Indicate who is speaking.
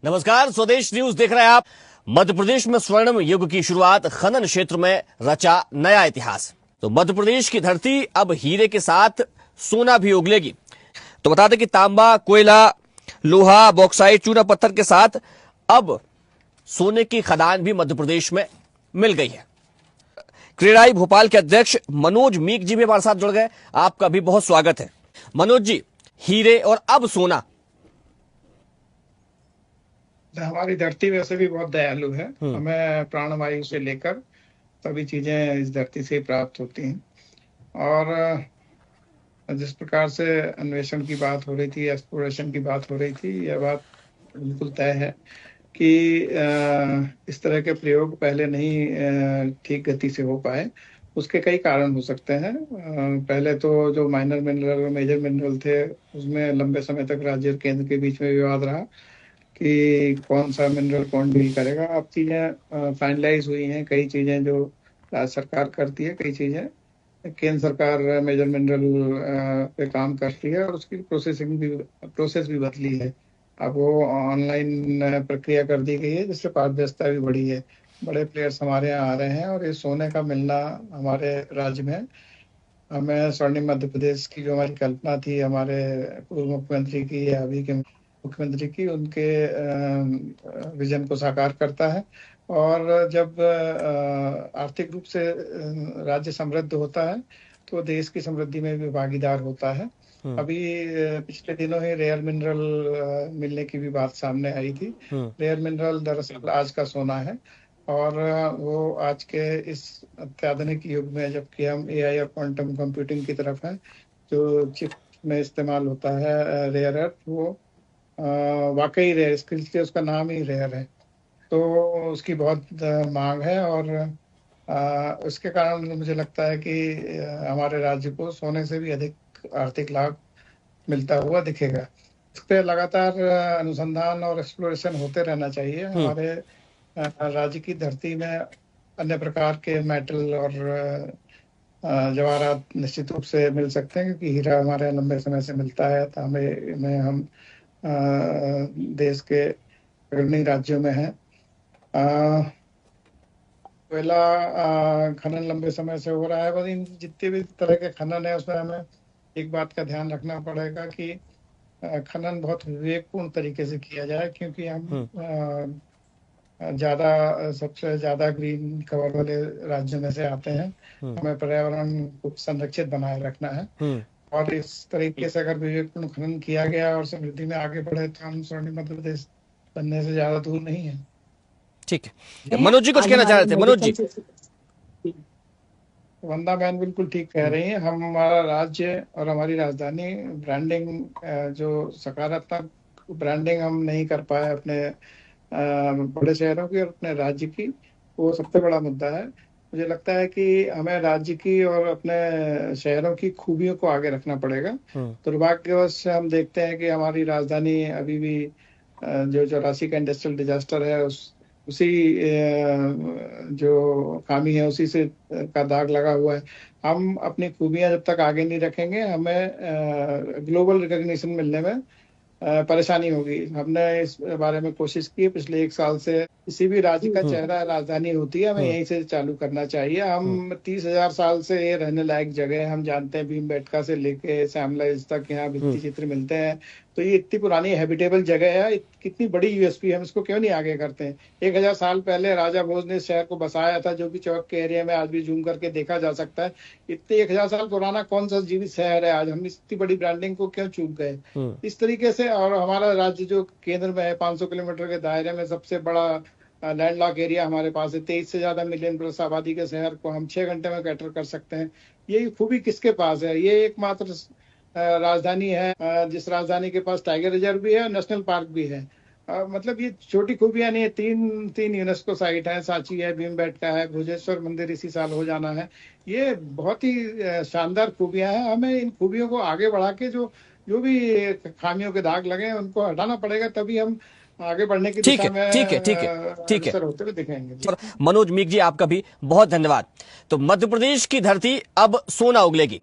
Speaker 1: नमस्कार, स्वदेश न्यूज देख रहे हैं आप। मध्य प्रदेश में स्वर्णिम युग की शुरुआत, खनन क्षेत्र में रचा नया इतिहास। तो मध्य प्रदेश की धरती अब हीरे के साथ सोना भी उगलेगी। तो बता दें कि तांबा, कोयला, लोहा, बॉक्साइट, चूना पत्थर के साथ अब सोने की खदान भी मध्य प्रदेश में मिल गई है। क्रेडाई भोपाल के अध्यक्ष मनोज मीक जी भी हमारे साथ जुड़ गए। आपका भी बहुत स्वागत है। मनोज जी, हीरे और अब सोना।
Speaker 2: हमारी धरती वैसे भी बहुत दयालु है। हमें प्राणवायु से लेकर सभी चीजें इस धरती से प्राप्त होती हैं। और जिस प्रकार से अन्वेषण की बात हो रही थी, एक्सप्लोरेशन की बात हो रही थी, यह बात बिल्कुल तय है कि इस तरह के प्रयोग पहले नहीं ठीक गति से हो पाए। उसके कई कारण हो सकते हैं। पहले तो जो माइनर मिनरल और मेजर मिनरल थे, उसमें लंबे समय तक राज्य और केंद्र के बीच में विवाद रहा कि कौन सा मिनरल कौन डील करेगा। अब चीजें फाइनलाइज हुई हैं। कई चीजें जो राज्य सरकार करती है, कई चीजें केंद्र सरकार मेजर मिनरल पे काम करती है और उसकी प्रोसेस भी बदली है। अब वो ऑनलाइन प्रक्रिया कर दी गई है, जिससे पारदर्शिता भी बढ़ी है। बड़े प्लेयर्स हमारे यहाँ आ रहे हैं और ये सोने का मिलना हमारे राज्य में, हमें स्वर्णिम मध्य प्रदेश की जो हमारी कल्पना थी, हमारे पूर्व मुख्यमंत्री की या अभी के मुख्यमंत्री की, उनके विजन को साकार करता है। और जब आर्थिक रूप से राज्य समृद्ध होता है तो देश की समृद्धि में भी भागीदार होता है। अभी पिछले दिनों ही रेयर मिनरल मिलने की भी बात सामने आई थी। रेयर मिनरल दरअसल आज का सोना है और वो आज के इस अत्याधुनिक युग में, जबकि हम एआई और क्वांटम कंप्यूटिंग की तरफ हैं, जो चिप में इस्तेमाल होता है रेयर अर्थ, वो वाकई रेयर, इसके लिए उसका नाम ही रेयर है। तो उसकी बहुत मांग है और उसके कारण मुझे लगता है कि हमारे राज्य को सोने से भी अधिक आर्थिक लाभ मिलता हुआ दिखेगा। इस पर लगातार अनुसंधान और एक्सप्लोरेशन होते रहना चाहिए। हमारे राज्य की धरती में अन्य प्रकार के मेटल और जवाहरात निश्चित रूप से मिल सकते हैं, क्योंकि हीरा हमारे लंबे समय से मिलता है। तांबे में हम देश के अग्रणी राज्यों में हैं। कोयला खनन लंबे समय से हो रहा है। बस इन जितने भी तरह के खनन है, उसमें हमें एक बात का ध्यान रखना पड़ेगा कि खनन बहुत विवेकपूर्ण तरीके से किया जाए, क्योंकि हम सबसे ज्यादा ग्रीन कवर वाले राज्यों में से आते हैं। हमें पर्यावरण को संरक्षित बनाए रखना है और इस तरीके से अगर विवेकपूर्ण खनन किया गया और समृद्धि में आगे बढ़े तो हम स्वर्णिम मध्य प्रदेश बनने से ज्यादा दूर नहीं है।
Speaker 1: ठीक है, मनोज जी कुछ कहना चाह रहे थे। मनोज जी।
Speaker 2: वंदा बहन बिल्कुल ठीक कह रही हैं। हम, हमारा राज्य और हमारी राजधानी ब्रांडिंग, जो सकारात्मक ब्रांडिंग हम नहीं कर पाए अपने बड़े शहरों की और अपने राज्य की, वो सबसे बड़ा मुद्दा है। मुझे लगता है कि हमें राज्य की और अपने शहरों की खूबियों को आगे रखना पड़ेगा। दुर्भाग्यवश हम देखते हैं कि हमारी राजधानी अभी भी जो 84 का इंडस्ट्रियल डिजास्टर है, उसी जो खामी है, उसी से का दाग लगा हुआ है। हम अपनी खूबियां जब तक आगे नहीं रखेंगे, हमें ग्लोबल रिकॉग्निशन मिलने में परेशानी होगी। हमने इस बारे में कोशिश की पिछले 1 साल से। किसी भी राज्य का चेहरा राजधानी होती है, हमें यहीं से चालू करना चाहिए। हम 30,000 साल से ये रहने लायक जगह है। हम जानते हैं भीमबेटका से लेके श्यामला हिल्स तक यहाँ भित्ति चित्र मिलते हैं। तो ये इतनी पुरानी हैबिटेबल जगह है, कितनी बड़ी यूएसपी है, हम इसको क्यों नहीं आगे करते हैं। 1000 साल पहले राजा भोज ने इस शहर को बसाया था, जो कि चौक के एरिया में आज भी जूम करके देखा जा सकता है। इतने 1000 साल पुराना कौन सा जीवित शहर है आज? हम इतनी बड़ी ब्रांडिंग को क्यों चूक गए इस तरीके से। और हमारा राज्य जो केंद्र में है, 500 किलोमीटर के दायरे में सबसे बड़ा लैंडलॉक एरिया हमारे पास है। 23 से ज्यादा मिलियन प्लस आबादी के शहर को हम 6 घंटे में कैटर कर सकते हैं। ये खूबी किसके पास है? ये एकमात्र राजधानी है जिस राजधानी के पास टाइगर रिजर्व भी है और नेशनल पार्क भी है। मतलब ये छोटी खूबियां नहीं है। तीन यूनेस्को साइट है, सांची है, भीमबेटका है, भुजेश्वर मंदिर इसी साल हो जाना है। ये बहुत ही शानदार खूबियां हैं। हमें इन खूबियों को आगे बढ़ा के जो भी खामियों के दाग लगे उनको हटाना पड़ेगा, तभी हम आगे बढ़ने की दिशा में अग्रसर होते हुए दिखेंगे।
Speaker 1: मनोज मीक जी, आपका भी बहुत धन्यवाद। तो मध्य प्रदेश की धरती अब सोना उगलेगी।